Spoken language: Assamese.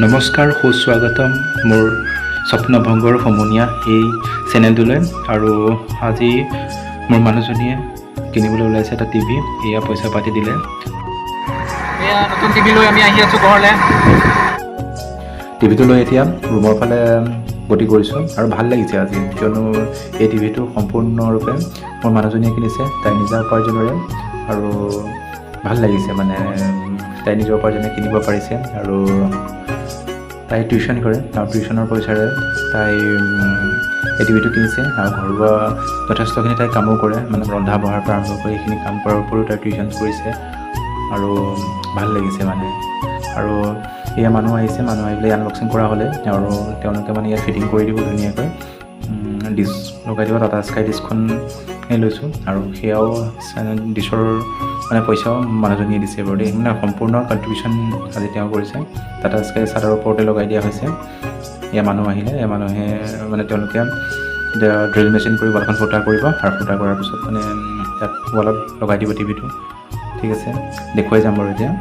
নমস্কাৰ, সুস্বাগতম মোৰ স্বপ্নভংগৰ সমনীয়া এই চেনেলটোলৈ। আৰু আজি মোৰ মানুহজনীয়ে কিনিবলৈ ওলাইছে এটা টিভি। এয়া পইচা পাতি দিলে। এয়া নতুন টিভি লৈ আমি আহি আছোঁ ঘৰলৈ। টিভিটো লৈ এতিয়া ৰুমৰ ফালে গতি কৰিছোঁ আৰু ভাল লাগিছে আজি, কিয়নো এই টিভিটো সম্পূৰ্ণৰূপে মোৰ মানুহজনীয়ে কিনিছে তাই নিজা উপাৰ্জনেৰে। আৰু ভাল লাগিছে, মানে তাই নিজৰ উপাৰ্জনে কিনিব পাৰিছে। আৰু তাই টিউশ্যন কৰে আৰু টিউশ্যনৰ পইচাৰে তাই এই টিভিটো কিনিছে। আৰু ঘৰুৱা যথেষ্টখিনি তাই কামো কৰে, মানে ৰন্ধা বঢ়াৰ পৰা আৰম্ভ কৰি এইখিনি কাম কৰাৰ উপৰিও তাই টিউশ্যন কৰিছে। আৰু ভাল লাগিছে মানে। আৰু এয়া মানুহ আহিছে, মানুহ আহি পেলাই আনবক্সিং কৰা হ'লে আৰু তেওঁলোকে মানে ইয়াত ফিটিং কৰি দিব ধুনীয়াকৈ। ডিছ লগাই দিব, টাটা স্কাই ডিছখনেই লৈছোঁ। আৰু সেয়াও ডিছৰ মানে পইচাও মানুহজনীয়ে দিছে বাৰু দেই, মানে সম্পূৰ্ণ কণ্ট্ৰিবিউশ্যন আজি তেওঁ কৰিছে। টাটা স্কাই চাদৰ ওপৰতে লগাই দিয়া হৈছে। এয়া মানুহ আহিলে, এয়া মানুহে মানে তেওঁলোকে ড্ৰিল মেচিন কৰি ৱালখন ফুটা কৰিব, আৰু ফুটা কৰাৰ পিছত মানে তাত ৱালত লগাই দিব টিভিটো। ঠিক আছে, দেখুৱাই যাম বাৰু এতিয়া।